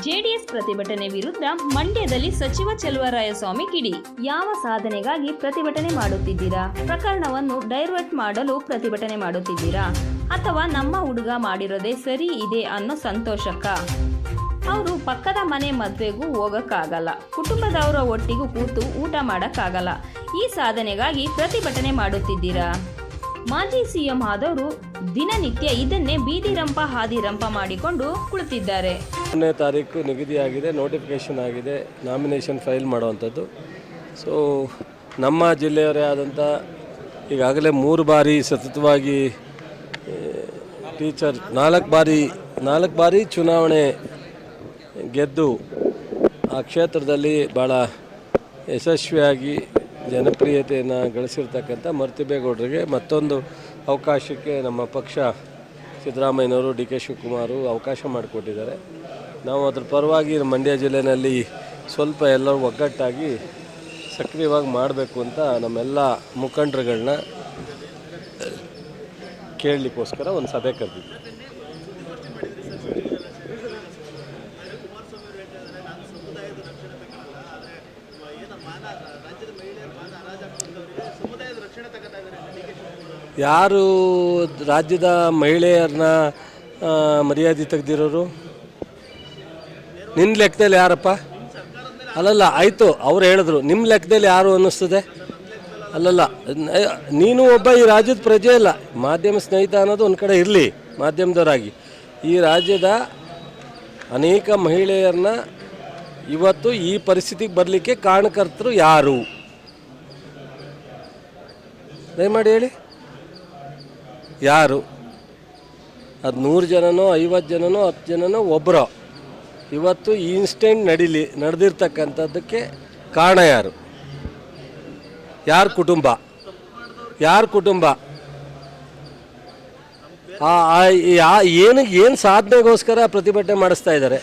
JDS ಪ್ರತಿಭಟನೆ ವಿರುದ್ಧ ಮಂಡ್ಯದಲ್ಲಿ ಸಚಿವ ಚೆಲುವರಾಯಸ್ವಾಮಿ ಕಿಡಿ. ಯಾವ ಸಾಧನೆಗಾಗಿ ಪ್ರತಿಭಟನೆ ಮಾಡುತ್ತಿದ್ದೀರಾ? ಪ್ರಕರಣವನ್ನು ಡೈವರ್ಟ್ ಮಾಡಲು ಪ್ರತಿಭಟನೆ ಮಾಡುತ್ತಿದ್ದೀರಾ ಅಥವಾ ನಮ್ಮ ಹುಡುಗ ಮಾಡಿರೋದೇ ಸರಿ ಇದೆ ಅನ್ನೋ ಸಂತೋಷಕ್ಕ? ಅವರು ಪಕ್ಕದ ಮನೆ ಮದುವೆಗೂ ಹೋಗಕ್ಕಾಗಲ್ಲ, ಕುಟುಂಬದವರ ಒಟ್ಟಿಗೂ ಕೂತು ಊಟ ಮಾಡೋಕ್ಕಾಗಲ್ಲ. ಈ ಸಾಧನೆಗಾಗಿ ಪ್ರತಿಭಟನೆ ಮಾಡುತ್ತಿದ್ದೀರಾ? ಮಾಜಿ ಸಿಎಂ ಆದವರು ದಿನನಿತ್ಯ ಇದನ್ನೇ ಬೀದಿರಂಪ ಹಾದಿರಂಪ ಮಾಡಿಕೊಂಡು ಕುಳಿತಿದ್ದಾರೆ. 1ನೇ ತಾರೀಕು ನಿಗದಿಯಾಗಿದೆ, ನೋಟಿಫಿಕೇಷನ್ ಆಗಿದೆ, ನಾಮಿನೇಷನ್ ಫೈಲ್ ಮಾಡುವಂಥದ್ದು. ಸೊ ನಮ್ಮ ಜಿಲ್ಲೆಯವರೇ ಆದಂಥ ಈಗಾಗಲೇ 3 ಬಾರಿ ಸತತವಾಗಿ ಟೀಚರ್ 4 ಬಾರಿ ಚುನಾವಣೆ ಗೆದ್ದು ಆ ಕ್ಷೇತ್ರದಲ್ಲಿ ಭಾಳ ಯಶಸ್ವಿಯಾಗಿ ಜನಪ್ರಿಯತೆಯನ್ನು ಗಳಿಸಿರ್ತಕ್ಕಂಥ ಮರ್ತಿಬೇಗೌಡರಿಗೆ ಮತ್ತೊಂದು ಅವಕಾಶಕ್ಕೆ ನಮ್ಮ ಪಕ್ಷ ಸಿದ್ದರಾಮಯ್ಯನವರು, ಡಿ ಕೆ ಶಿವಕುಮಾರು ಅವಕಾಶ ಮಾಡಿಕೊಟ್ಟಿದ್ದಾರೆ. ನಾವು ಅದರ ಪರವಾಗಿ ಮಂಡ್ಯ ಜಿಲ್ಲೆಯಲ್ಲಿ ಸ್ವಲ್ಪ ಎಲ್ಲರೂ ಒಗ್ಗಟ್ಟಾಗಿ ಸಕ್ರಿಯವಾಗಿ ಮಾಡಬೇಕು ಅಂತ ನಮ್ಮೆಲ್ಲ ಮುಖಂಡರುಗಳನ್ನ ಕೇಳಲಿಕ್ಕೋಸ್ಕರ ಒಂದು ಸಭೆ ಕರೆದಿದ್ವಿ. ಯಾರು ರಾಜ್ಯದ ಮಹಿಳೆಯರನ್ನ ಮರ್ಯಾದೆ ತೆಗೆದಿರೋರು? ನಿನ್ನ ಲೆಕ್ಕದಲ್ಲಿ ಯಾರಪ್ಪ? ಅಲ್ಲಲ್ಲ, ಆಯಿತು, ಅವ್ರು ಹೇಳಿದ್ರು. ನಿಮ್ಮ ಲೆಕ್ಕದಲ್ಲಿ ಯಾರು ಅನ್ನಿಸ್ತದೆ? ಅಲ್ಲಲ್ಲ, ನೀನು ಒಬ್ಬ ಈ ರಾಜ್ಯದ ಪ್ರಜೆ ಇಲ್ಲ, ಮಾಧ್ಯಮ ಸ್ನೇಹಿತ ಅನ್ನೋದು ಒಂದು ಕಡೆ ಇರಲಿ. ಮಾಧ್ಯಮದವರಾಗಿ ಈ ರಾಜ್ಯದ ಅನೇಕ ಮಹಿಳೆಯರನ್ನ ಇವತ್ತು ಈ ಪರಿಸ್ಥಿತಿಗೆ ಬರಲಿಕ್ಕೆ ಕಾರಣಕರ್ತರು ಯಾರು? ದಯಮಾಡಿ ಹೇಳಿ, ಯಾರು? ಅದು 100 ಜನನೋ 50 ಜನನೋ 10 ಜನನೋ ಒಬ್ಬರೋ ಇವತ್ತು ಈ ಇನ್ಸ್ಟೆಂಟ್ ನಡೆದಿರ್ತಕ್ಕಂಥದ್ದಕ್ಕೆ ಕಾರಣ ಯಾರು? ಯಾರ ಕುಟುಂಬ? ಏನು ಸಾಧನೆಗೋಸ್ಕರ ಪ್ರತಿಭಟನೆ ಮಾಡಿಸ್ತಾ ಇದ್ದಾರೆ?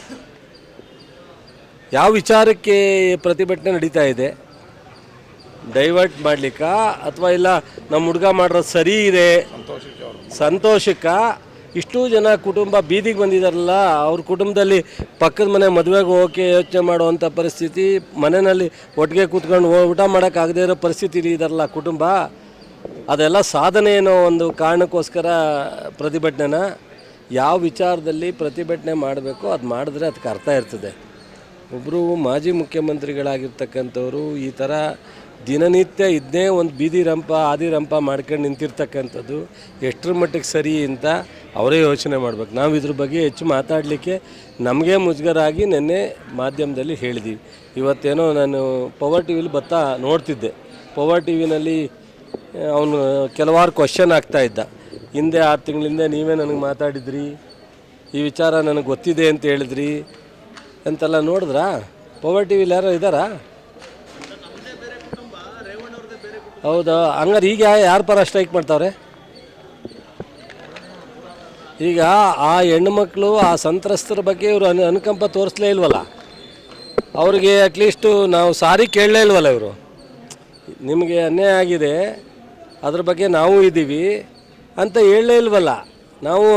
ಯಾವ ವಿಚಾರಕ್ಕೆ ಪ್ರತಿಭಟನೆ ನಡೀತಾ ಇದೆ? ಡೈವರ್ಟ್ ಮಾಡಲಿಕ್ಕ ಅಥವಾ ಇಲ್ಲ ನಮ್ಮ ಹುಡುಗ ಮಾಡಿರೋದು ಸರಿ ಇದೆ ಸಂತೋಷಕ್ಕ? ಇಷ್ಟೂ ಜನ ಕುಟುಂಬ ಬೀದಿಗೆ ಬಂದಿದ್ದಾರಲ್ಲ, ಅವ್ರ ಕುಟುಂಬದಲ್ಲಿ ಪಕ್ಕದ ಮನೆ ಮದುವೆಗೆ ಹೋಗೋಕ್ಕೆ ಯೋಚನೆ ಮಾಡುವಂಥ ಪರಿಸ್ಥಿತಿ, ಮನೆಯಲ್ಲಿ ಒಟ್ಟಿಗೆ ಕೂತ್ಕೊಂಡು ಊಟ ಮಾಡೋಕ್ಕಾಗದೇ ಇರೋ ಪರಿಸ್ಥಿತಿ ಇದಾರಲ್ಲ ಕುಟುಂಬ. ಅದೆಲ್ಲ ಸಾಧನೆ ಏನೋ ಒಂದು ಕಾರಣಕ್ಕೋಸ್ಕರ ಪ್ರತಿಭಟನೆನ ಯಾವ ವಿಚಾರದಲ್ಲಿ ಪ್ರತಿಭಟನೆ ಮಾಡಬೇಕು ಅದು ಮಾಡಿದ್ರೆ ಅದಕ್ಕೆ ಅರ್ಥ ಇರ್ತದೆ. ಒಬ್ಬರು ಮಾಜಿ ಮುಖ್ಯಮಂತ್ರಿಗಳಾಗಿರ್ತಕ್ಕಂಥವ್ರು ಈ ಥರ ದಿನನಿತ್ಯ ಇದನ್ನೇ ಒಂದು ಬೀದಿರಂಪ ಆದಿರಂಪ ಮಾಡ್ಕೊಂಡು ನಿಂತಿರ್ತಕ್ಕಂಥದ್ದು ಎಷ್ಟರ ಮಟ್ಟಿಗೆ ಸರಿ ಅಂತ ಅವರೇ ಯೋಚನೆ ಮಾಡಬೇಕು. ನಾವು ಇದ್ರ ಬಗ್ಗೆ ಹೆಚ್ಚು ಮಾತಾಡಲಿಕ್ಕೆ ನಮಗೆ ಮುಜುಗರ ಆಗಿ ನಿನ್ನೆ ಮಾಧ್ಯಮದಲ್ಲಿ ಹೇಳಿದ್ದೀವಿ. ಇವತ್ತೇನೋ ನಾನು ಪವರ್ ಟಿ ವಿಲಿ ನೋಡ್ತಿದ್ದೆ. ಪವರ್ ಟಿ ವಿನಲ್ಲಿ ಅವನು ಕೆಲವಾರು ಕ್ವಶನ್ ಆಗ್ತಾಯಿದ್ದ. ಹಿಂದೆ 6 ತಿಂಗಳಿಂದ ನೀವೇ ನನಗೆ ಮಾತಾಡಿದ್ರಿ, ಈ ವಿಚಾರ ನನಗೆ ಗೊತ್ತಿದೆ ಅಂತ ಹೇಳಿದ್ರಿ ಅಂತೆಲ್ಲ ನೋಡಿದ್ರಾ? ಪವರ್ ಟಿ ವಿಲಿ ಯಾರೋ ಇದ್ದಾರಾ? ಹೌದಾ? ಹಂಗಾರೆ ಈಗ ಯಾರ ಪರ ಸ್ಟ್ರೈಕ್ ಮಾಡ್ತಾವ್ರೆ? ಈಗ ಆ ಹೆಣ್ಣುಮಕ್ಕಳು, ಆ ಸಂತ್ರಸ್ತರ ಬಗ್ಗೆ ಇವರು ಅನುಕಂಪ ತೋರಿಸ್ಲೇ ಇಲ್ವಲ್ಲ. ಅವ್ರಿಗೆ ಅಟ್ಲೀಸ್ಟು ನಾವು ಸಾರಿ ಕೇಳಲೇ ಇಲ್ವಲ್ಲ. ಇವರು ನಿಮಗೆ ಅನ್ಯಾಯ ಆಗಿದೆ, ಅದ್ರ ಬಗ್ಗೆ ನಾವು ಇದ್ದೀವಿ ಅಂತ ಹೇಳಲೇ ಇಲ್ವಲ್ಲ. ನಾವು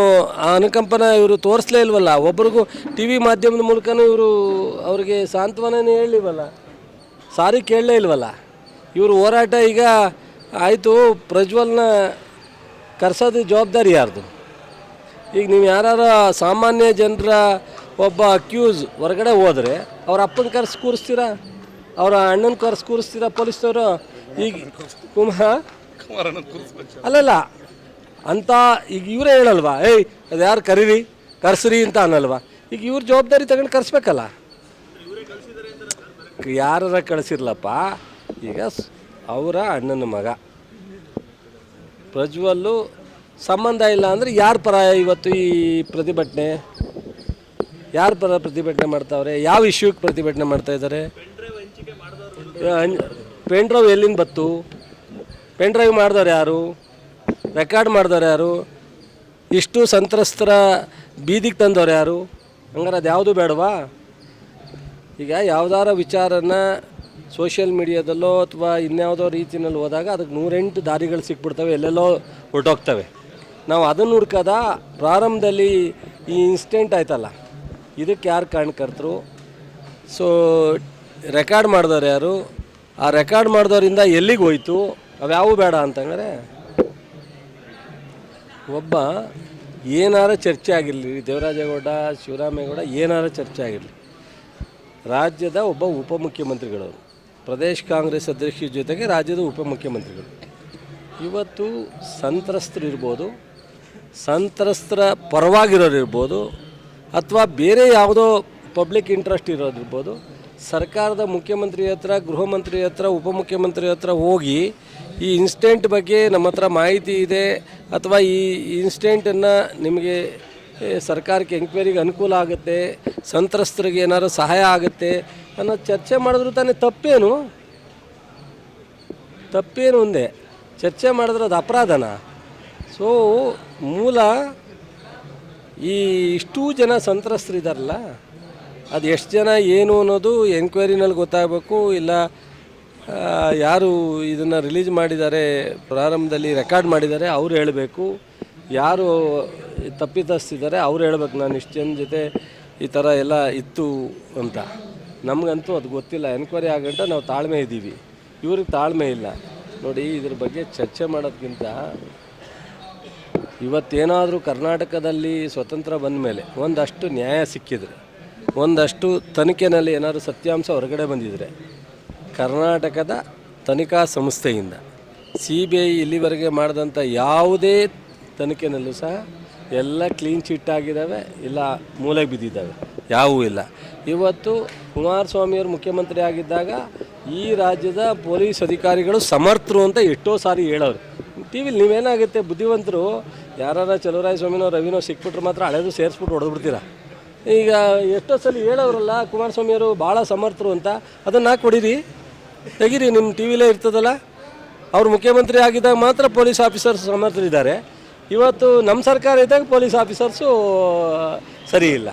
ಆ ಅನುಕಂಪನ ಇವರು ತೋರಿಸ್ಲೇ ಇಲ್ವಲ್ಲ. ಒಬ್ರಿಗೂ ಟಿ ವಿ ಮಾಧ್ಯಮದ ಮೂಲಕನೂ ಇವರು ಅವ್ರಿಗೆ ಸಾಂತ್ವನೇ ಹೇಳಿಲ್ವಲ್ಲ, ಸಾರಿ ಕೇಳಲೇ ಇಲ್ವಲ್ಲ. ಇವರು ಹೋರಾಟ ಈಗ ಆಯಿತು, ಪ್ರಜ್ವಲ್ನ ಕರೆಸೋದು ಜವಾಬ್ದಾರಿ ಯಾರ್ದು? ಈಗ ನೀವು ಯಾರು ಸಾಮಾನ್ಯ ಜನರ ಒಬ್ಬ ಅಕ್ಯೂಸ್ ಹೊರಗಡೆ ಹೋದರೆ ಅವ್ರ ಅಪ್ಪನ ಕರೆಸಿ ಕೂರಿಸ್ತೀರಾ, ಅವರ ಅಣ್ಣನ ಕರೆಸಿ ಕೂರಿಸ್ತೀರಾ ಪೊಲೀಸ್ನವರು? ಈಗ ಅಲ್ಲಲ್ಲ ಅಂತ ಈಗ ಇವರೇ ಹೇಳಲ್ವಾ, ಏಯ್ ಅದು ಯಾರು ಕರೆಸ್ರಿ ಅಂತ ಅನ್ನಲ್ವಾ? ಈಗ ಇವ್ರ ಜವಾಬ್ದಾರಿ ತಗೊಂಡು ಕರೆಸ್ಬೇಕಲ್ಲ. ಯಾರ ಕಳಿಸಿರ್ಲಪ್ಪ. ಈಗ ಅವರ ಅಣ್ಣನ ಮಗ ಪ್ರಜ್ವಲ್ಲು ಸಂಬಂಧ ಇಲ್ಲ ಅಂದರೆ ಯಾರ ಪರ ಇವತ್ತು ಈ ಪ್ರತಿಭಟನೆ? ಯಾರ ಪರ ಪ್ರತಿಭಟನೆ ಮಾಡ್ತಾವ್ರೆ? ಯಾವ ಇಶ್ಯೂಗೆ ಪ್ರತಿಭಟನೆ ಮಾಡ್ತಾಯಿದ್ದಾರೆ? ಪೆನ್ ಡ್ರೈವ್ ಎಲ್ಲಿಂದ ಬತ್ತು? ಪೆನ್ ಡ್ರೈವ್ ಮಾಡಿದವ್ರು ಯಾರು? ರೆಕಾರ್ಡ್ ಮಾಡಿದವ್ರು ಯಾರು? ಇಷ್ಟು ಸಂತ್ರಸ್ತರ ಬೀದಿಗೆ ತಂದವ್ರು ಯಾರು? ಹಂಗಾರೆ ಅದು ಯಾವುದು ಬೇಡವಾ? ಈಗ ಯಾವುದಾರ ವಿಚಾರನ ಸೋಷಿಯಲ್ ಮೀಡಿಯಾದಲ್ಲೋ ಅಥವಾ ಇನ್ಯಾವುದೋ ರೀತಿಯಲ್ಲಿ ಹೋದಾಗ ಅದಕ್ಕೆ 108 ದಾರಿಗಳು ಸಿಕ್ಬಿಡ್ತವೆ, ಎಲ್ಲೆಲ್ಲೋ ಹೊರಟೋಗ್ತವೆ. ನಾವು ಅದನ್ನು ಹುಡ್ಕೋದ ಪ್ರಾರಂಭದಲ್ಲಿ ಈ ಇನ್ಸಿಡೆಂಟ್ ಆಯ್ತಲ್ಲ, ಇದಕ್ಕೆ ಯಾರು ಕಾರಣಕರ್ತರು? ಸೊ ರೆಕಾರ್ಡ್ ಮಾಡಿದವ್ರು ಯಾರು? ಆ ರೆಕಾರ್ಡ್ ಮಾಡಿದವರಿಂದ ಎಲ್ಲಿಗೆ ಹೋಯ್ತು? ಅವ್ಯಾವು ಬೇಡ ಅಂತಂದರೆ ಒಬ್ಬ ಏನಾರ ಚರ್ಚೆ ಆಗಿರಲಿ, ದೇವರಾಜೇಗೌಡ ಶಿವರಾಮೇಗೌಡ ಏನಾರ ಚರ್ಚೆ ಆಗಿರಲಿ, ರಾಜ್ಯದ ಒಬ್ಬ ಉಪಮುಖ್ಯಮಂತ್ರಿಗಳವರು, ಪ್ರದೇಶ ಕಾಂಗ್ರೆಸ್ ಅಧ್ಯಕ್ಷರ ಜೊತೆಗೆ ರಾಜ್ಯದ ಉಪಮುಖ್ಯಮಂತ್ರಿಗಳು. ಇವತ್ತು ಸಂತ್ರಸ್ತರು ಇರ್ಬೋದು, ಸಂತ್ರಸ್ತರ ಪರವಾಗಿರೋರು ಇರ್ಬೋದು, ಅಥವಾ ಬೇರೆ ಯಾವುದೋ ಪಬ್ಲಿಕ್ ಇಂಟ್ರೆಸ್ಟ್ ಇರೋದಿರ್ಬೋದು, ಸರ್ಕಾರದ ಮುಖ್ಯಮಂತ್ರಿ ಹತ್ರ, ಗೃಹ ಮಂತ್ರಿ ಹತ್ರ, ಉಪಮುಖ್ಯಮಂತ್ರಿ ಹತ್ರ ಹೋಗಿ ಈ ಇನ್ಸಿಡೆಂಟ್ ಬಗ್ಗೆ ನಮ್ಮ ಹತ್ರ ಮಾಹಿತಿ ಇದೆ, ಅಥವಾ ಈ ಇನ್ಸಿಡೆಂಟನ್ನು ನಿಮಗೆ ಸರ್ಕಾರಕ್ಕೆ ಎಂಕ್ವೈರಿಗೆ ಅನುಕೂಲ ಆಗುತ್ತೆ, ಸಂತ್ರಸ್ತರಿಗೆ ಏನಾದ್ರು ಸಹಾಯ ಆಗುತ್ತೆ ಅನ್ನೋ ಚರ್ಚೆ ಮಾಡಿದ್ರು ತಾನೇ ತಪ್ಪೇನು? ತಪ್ಪೇನು ಒಂದೇ ಚರ್ಚೆ ಮಾಡಿದ್ರೆ ಅದು ಅಪರಾಧನ? ಸೊ ಮೂಲ ಈ ಇಷ್ಟೂ ಜನ ಸಂತ್ರಸ್ತರಿದ್ದಾರಲ್ಲ, ಅದು ಎಷ್ಟು ಜನ ಏನು ಅನ್ನೋದು ಎಂಕ್ವೈರಿನಲ್ಲಿ ಗೊತ್ತಾಗಬೇಕು. ಇಲ್ಲ ಯಾರು ಇದನ್ನು ರಿಲೀಸ್ ಮಾಡಿದ್ದಾರೆ, ಪ್ರಾರಂಭದಲ್ಲಿ ರೆಕಾರ್ಡ್ ಮಾಡಿದ್ದಾರೆ, ಅವ್ರು ಹೇಳಬೇಕು. ಯಾರು ತಪ್ಪಿತಸ್ಥಿದ್ದಾರೆ ಅವ್ರು ಹೇಳ್ಬೇಕು, ನಾನು ಇಷ್ಟು ಜನ ಜೊತೆ ಈ ಥರ ಎಲ್ಲ ಇತ್ತು ಅಂತ. ನಮಗಂತೂ ಅದು ಗೊತ್ತಿಲ್ಲ. ಎನ್ಕ್ವೈರಿ ಆಗಂಟ ನಾವು ತಾಳ್ಮೆ ಇದ್ದೀವಿ, ಇವ್ರಿಗೆ ತಾಳ್ಮೆ ಇಲ್ಲ. ನೋಡಿ, ಇದ್ರ ಬಗ್ಗೆ ಚರ್ಚೆ ಮಾಡೋದಕ್ಕಿಂತ ಇವತ್ತೇನಾದರೂ ಕರ್ನಾಟಕದಲ್ಲಿ ಸ್ವತಂತ್ರ ಬಂದ ಮೇಲೆ ಒಂದಷ್ಟು ನ್ಯಾಯ ಸಿಕ್ಕಿದರೆ, ಒಂದಷ್ಟು ತನಿಖೆಯಲ್ಲಿ ಏನಾದರೂ ಸತ್ಯಾಂಶ ಹೊರಗಡೆ ಬಂದಿದ್ದರೆ, ಕರ್ನಾಟಕದ ತನಿಖಾ ಸಂಸ್ಥೆಯಿಂದ CBI ಇಲ್ಲಿವರೆಗೆ ಮಾಡಿದಂಥ ಯಾವುದೇ ತನಿಖೆನಲ್ಲೂ ಸಹ ಎಲ್ಲ ಕ್ಲೀನ್ ಚಿಟ್ ಆಗಿದ್ದಾವೆ, ಇಲ್ಲ ಮೂಲೆಗೆ ಬಿದ್ದಿದ್ದಾವೆ, ಯಾವುವೂ ಇಲ್ಲ. ಇವತ್ತು ಕುಮಾರಸ್ವಾಮಿಯವರು ಮುಖ್ಯಮಂತ್ರಿ ಆಗಿದ್ದಾಗ ಈ ರಾಜ್ಯದ ಪೊಲೀಸ್ ಅಧಿಕಾರಿಗಳು ಸಮರ್ಥರು ಅಂತ ಎಷ್ಟೋ ಸಾರಿ ಹೇಳೋರು. ಟಿ ವಿಲಿ ನೀವೇನಾಗುತ್ತೆ, ಬುದ್ಧಿವಂತರು ಯಾರಾರ ಚಲುವರಾಯಸ್ವಾಮಿನೋ ರವಿನೋ ಸಿಕ್ಬಿಟ್ರೆ ಮಾತ್ರ ಹಳೆದು ಸೇರಿಸ್ಬಿಟ್ಟು ಹೊಡೆದ್ಬಿಡ್ತೀರ. ಈಗ ಎಷ್ಟೋ ಸಲ ಹೇಳೋರಲ್ಲ ಕುಮಾರಸ್ವಾಮಿಯವರು ಭಾಳ ಸಮರ್ಥರು ಅಂತ, ಅದನ್ನು ಕೊಡಿರಿ, ತೆಗೀರಿ, ನಿಮ್ಮ ಟಿ ವಿಲೇ ಇರ್ತದಲ್ಲ. ಅವ್ರು ಮುಖ್ಯಮಂತ್ರಿ ಆಗಿದ್ದಾಗ ಮಾತ್ರ ಪೊಲೀಸ್ ಆಫೀಸರ್ಸ್ ಸಮರ್ಥರಿದ್ದಾರೆ. ಇವತ್ತು ನಮ್ಮ ಸರ್ಕಾರ ಇದ್ದಾಗ ಪೊಲೀಸ್ ಆಫೀಸರ್ಸು ಸರಿ ಇಲ್ಲ.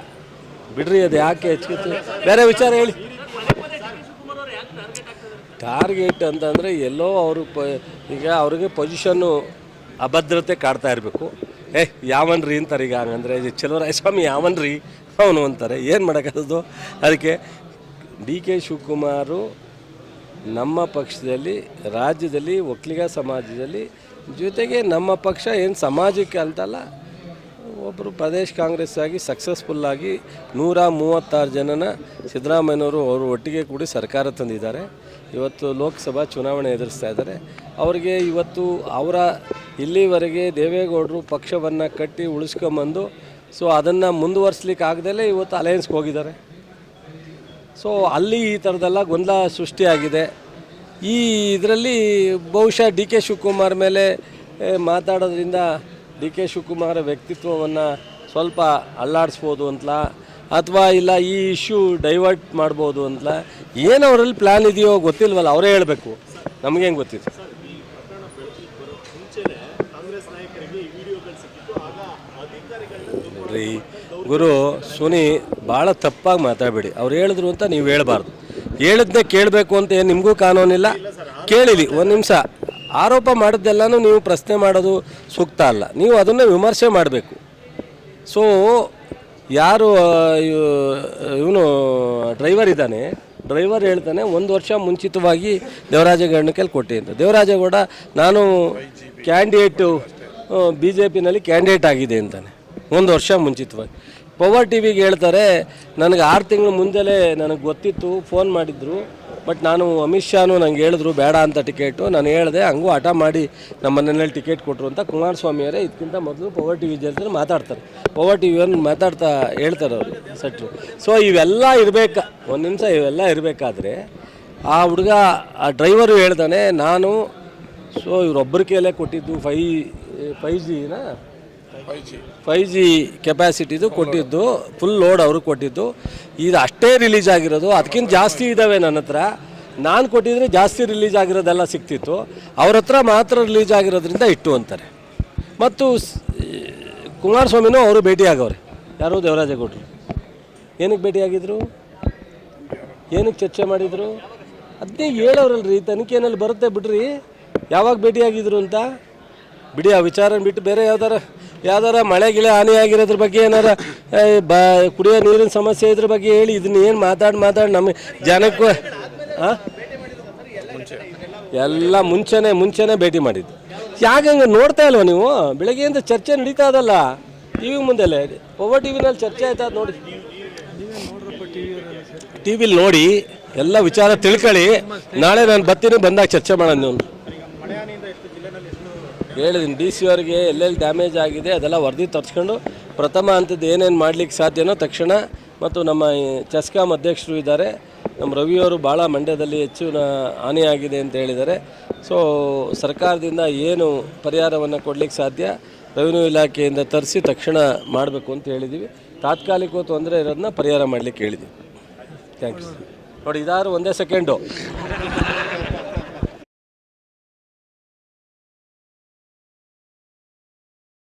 ಬಿಡ್ರಿ, ಅದು ಯಾಕೆ ಹೆಚ್ಚಿತ್ತು, ಬೇರೆ ವಿಚಾರ ಹೇಳಿ. ಟಾರ್ಗೆಟ್ ಅಂತಂದರೆ ಎಲ್ಲೋ ಅವರು ಈಗ ಅವ್ರಿಗೆ ಪೊಸಿಷನ್ನು ಅಭದ್ರತೆ ಕಾಡ್ತಾ ಇರಬೇಕು. ಯಾವನ್ರಿ ಅಂತಾರೆ. ಈಗ ಹಂಗಂದರೆ ಚಲುವರಾಯಸ್ವಾಮಿ ಯಾವನ್ರಿ ಅವನು ಅಂತಾರೆ. ಏನು ಮಾಡೋಕ್ಕದು? ಅದಕ್ಕೆ DK ಶಿವಕುಮಾರು ನಮ್ಮ ಪಕ್ಷದಲ್ಲಿ, ರಾಜ್ಯದಲ್ಲಿ, ಒಕ್ಕಲಿಗ ಸಮಾಜದಲ್ಲಿ, ಜೊತೆಗೆ ನಮ್ಮ ಪಕ್ಷ ಏನು ಸಮಾಜಕ್ಕೆ ಅಂತಲ್ಲ, ಒಬ್ಬರು ಪ್ರದೇಶ ಕಾಂಗ್ರೆಸ್ ಆಗಿ ಸಕ್ಸಸ್ಫುಲ್ಲಾಗಿ 136 ಜನನ ಸಿದ್ದರಾಮಯ್ಯನವರು ಅವರು ಒಟ್ಟಿಗೆ ಕೂಡಿ ಸರ್ಕಾರ ತಂದಿದ್ದಾರೆ. ಇವತ್ತು ಲೋಕಸಭಾ ಚುನಾವಣೆ ಎದುರಿಸ್ತಾ ಇದ್ದಾರೆ. ಅವರಿಗೆ ಇವತ್ತು ಅವರ ಇಲ್ಲಿವರೆಗೆ ದೇವೇಗೌಡರು ಪಕ್ಷವನ್ನು ಕಟ್ಟಿ ಉಳಿಸ್ಕೊಂಬಂದು, ಸೊ ಅದನ್ನು ಮುಂದುವರಿಸ್ಲಿಕ್ಕೆ ಆಗದಲ್ಲೇ ಇವತ್ತು ಅಲಯನ್ಸ್ಗೆ ಹೋಗಿದ್ದಾರೆ. ಸೊ ಅಲ್ಲಿ ಈ ಥರದ್ದೆಲ್ಲ ಗೊಂದಲ ಸೃಷ್ಟಿಯಾಗಿದೆ. ಈ ಇದರಲ್ಲಿ ಬಹುಶಃ DK ಶಿವಕುಮಾರ್ ಮೇಲೆ ಮಾತಾಡೋದ್ರಿಂದ DK ಶಿವಕುಮಾರ ವ್ಯಕ್ತಿತ್ವವನ್ನು ಸ್ವಲ್ಪ ಅಲ್ಲಾಡಿಸ್ಬೋದು ಅಂತಲಾ, ಅಥವಾ ಇಲ್ಲ ಈ ಇಶ್ಯೂ ಡೈವರ್ಟ್ ಮಾಡ್ಬೋದು ಅಂತಲಾ, ಏನು ಅವರಲ್ಲಿ ಪ್ಲ್ಯಾನ್ ಇದೆಯೋ ಗೊತ್ತಿಲ್ವಲ್ಲ, ಅವರೇ ಹೇಳಬೇಕು, ನಮಗೇನು ಗೊತ್ತಿದೆ. ನೋಡ್ರಿ ಗುರು, ಸುನಿ ಭಾಳ ತಪ್ಪಾಗಿ ಮಾತಾಡಬೇಡಿ. ಅವ್ರು ಹೇಳಿದ್ರು ಅಂತ ನೀವು ಹೇಳಬಾರ್ದು. ಹೇಳಿದ್ದೇ ಕೇಳಬೇಕು ಅಂತ ಏನು ನಿಮಗೂ ಕಾನೂನಿಲ್ಲ. ಕೇಳಿಲಿ, ಒಂದು ನಿಮಿಷ. ಆರೋಪ ಮಾಡಿದ್ದೆಲ್ಲನೂ ನೀವು ಪ್ರಶ್ನೆ ಮಾಡೋದು ಸೂಕ್ತ ಅಲ್ಲ. ನೀವು ಅದನ್ನು ವಿಮರ್ಶೆ ಮಾಡಬೇಕು. ಸೊ ಯಾರು ಇವನು ಡ್ರೈವರ್ ಇದ್ದಾನೆ, ಡ್ರೈವರ್ ಹೇಳ್ತಾನೆ 1 ವರ್ಷ ಮುಂಚಿತವಾಗಿ ದೇವರಾಜೇಗೌಡನ ಕೈಲಿ ಕೊಟ್ಟೆ ಅಂತ. ದೇವರಾಜೇಗೌಡ ನಾನು ಕ್ಯಾಂಡಿಡೇಟು BJPನಲ್ಲಿ ಕ್ಯಾಂಡಿಡೇಟ್ ಆಗಿದೆ ಅಂತಾನೆ 1 ವರ್ಷ ಮುಂಚಿತವಾಗಿ. ಪವರ್ ಟಿವಿಗೆ ಹೇಳ್ತಾರೆ, ನನಗೆ 6 ತಿಂಗಳು ಮುಂದೆಲೇ ನನಗೆ ಗೊತ್ತಿತ್ತು, ಫೋನ್ ಮಾಡಿದ್ರು, ಬಟ್ ನಾನು ಅಮಿತ್ ಶಾನು ನಂಗೆ ಹೇಳಿದ್ರು ಬೇಡ ಅಂತ ಟಿಕೆಟು, ನಾನು ಹೇಳಿದೆ, ಹಂಗೂ ಹಠ ಮಾಡಿ ನಮ್ಮ ಮನೆಯಲ್ಲಿ ಟಿಕೆಟ್ ಕೊಟ್ಟರು ಅಂತ ಕುಮಾರಸ್ವಾಮಿಯವರೇ ಇದಕ್ಕಿಂತ ಮೊದಲು ಪವರ್ ಟಿವಿ ಜೊತೆ ಮಾತಾಡ್ತಾರೆ. ಪವರ್ ಟಿವಿಯನ್ನು ಮಾತಾಡ್ತಾ ಹೇಳ್ತಾರೆ ಅವರು ಸೆಟ್ರು. ಸೊ ಇವೆಲ್ಲ ಇರಬೇಕಾ, ಒಂದು ನಿಮಿಷ, ಇವೆಲ್ಲ ಇರಬೇಕಾದ್ರೆ ಆ ಹುಡುಗ, ಆ ಡ್ರೈವರು ಹೇಳ್ತಾನೆ, ನಾನು ಸೊ ಇವರೊಬ್ಬರ ಕೈಲೇ ಕೊಟ್ಟಿದ್ದು 5G ಕೆಪಾಸಿಟಿದು ಕೊಟ್ಟಿದ್ದು, ಫುಲ್ ಲೋಡ್ ಅವರು ಕೊಟ್ಟಿದ್ದು. ಇದು ಅಷ್ಟೇ ರಿಲೀಸ್ ಆಗಿರೋದು, ಅದಕ್ಕಿಂತ ಜಾಸ್ತಿ ಇದ್ದಾವೆ ನನ್ನ ಹತ್ರ. ನಾನು ಕೊಟ್ಟಿದ್ರೆ ಜಾಸ್ತಿ ರಿಲೀಸ್ ಆಗಿರೋದೆಲ್ಲ ಸಿಕ್ತಿತ್ತು, ಅವ್ರ ಹತ್ರ ಮಾತ್ರ ರಿಲೀಸ್ ಆಗಿರೋದ್ರಿಂದ ಇಟ್ಟು ಅಂತಾರೆ. ಮತ್ತು ಕುಮಾರಸ್ವಾಮಿನೂ ಅವರು ಭೇಟಿಯಾಗವ್ರೆ. ಯಾರು? ದೇವರಾಜೇಗೌಡರು. ಏನಕ್ಕೆ ಭೇಟಿಯಾಗಿದ್ರು, ಏನಕ್ಕೆ ಚರ್ಚೆ ಮಾಡಿದರು? ಅದನ್ನೇ ಹೇಳೋರಲ್ರಿ, ತನಿಖೆಯಲ್ಲಿ ಬರುತ್ತೆ ಬಿಡ್ರಿ, ಯಾವಾಗ ಭೇಟಿಯಾಗಿದ್ರು ಅಂತ. ಬಿಡಿ, ಆ ವಿಚಾರ ಬಿಟ್ಟು ಬೇರೆ ಯಾವ್ದಾರ ಯಾವ್ದಾರ ಮಳೆ ಗಿಳೆ ಹಾನಿ ಆಗಿರೋದ್ರ ಬಗ್ಗೆ ಏನಾರ ಕುಡಿಯೋ ನೀರಿನ ಸಮಸ್ಯೆ ಇದ್ರ ಬಗ್ಗೆ ಹೇಳಿ. ಇದನ್ನ ಏನು ಮಾತಾಡಿ ನಮಗೆ ಜನಕ್ಕೂ ಎಲ್ಲ ಮುಂಚೆನೇ ಭೇಟಿ ಮಾಡಿದ್ದು. ಯಾಕೆ ಹಂಗೆ ನೋಡ್ತಾ ಇಲ್ವ ನೀವು? ಬೆಳಗ್ಗೆಯಿಂದ ಚರ್ಚೆ ನಡೀತಾ ಇದಲ್ಲ ಟಿ ವಿ ಮುಂದೆಲ್ಲ. ಪವರ್ ಟಿ ವಿನಲ್ಲಿ ಚರ್ಚೆ ಆಯ್ತಾ ನೋಡಿ, ಟಿ ವಿಲಿ ನೋಡಿ ಎಲ್ಲ ವಿಚಾರ ತಿಳ್ಕೊಳ್ಳಿ. ನಾಳೆ ನಾನು ಬರ್ತೀನಿ, ಬಂದಾಗ ಚರ್ಚೆ ಮಾಡೋಣ. ನೀವು ಹೇಳಿದ್ದೀನಿ ಡಿ ಸಿ ಅವರಿಗೆ ಎಲ್ಲೆಲ್ಲಿ ಡ್ಯಾಮೇಜ್ ಆಗಿದೆ ಅದೆಲ್ಲ ವರದಿ ತರಿಸ್ಕೊಂಡು ಪ್ರಥಮ ಹಂತದ್ದು ಏನೇನು ಮಾಡಲಿಕ್ಕೆ ಸಾಧ್ಯನೋ ತಕ್ಷಣ, ಮತ್ತು ನಮ್ಮ ಚೆಸ್ಕಾಮ್ ಅಧ್ಯಕ್ಷರು ಇದ್ದಾರೆ, ನಮ್ಮ ರವಿಯವರು ಭಾಳ ಮಂಡ್ಯದಲ್ಲಿ ಹೆಚ್ಚು ಹಾನಿಯಾಗಿದೆ ಅಂತ ಹೇಳಿದ್ದಾರೆ. ಸೊ ಸರ್ಕಾರದಿಂದ ಏನು ಪರಿಹಾರವನ್ನು ಕೊಡಲಿಕ್ಕೆ ಸಾಧ್ಯ ರೆವಿನ್ಯೂ ಇಲಾಖೆಯಿಂದ ತರಿಸಿ ತಕ್ಷಣ ಮಾಡಬೇಕು ಅಂತ ಹೇಳಿದ್ದೀವಿ. ತಾತ್ಕಾಲಿಕ ತೊಂದರೆ ಇರೋದನ್ನ ಪರಿಹಾರ ಮಾಡಲಿಕ್ಕೆ ಹೇಳಿದ್ದೀವಿ. ಥ್ಯಾಂಕ್ಸ್. ನೋಡಿ, ಇದಾದ್ರು ಒಂದೇ ಸೆಕೆಂಡು.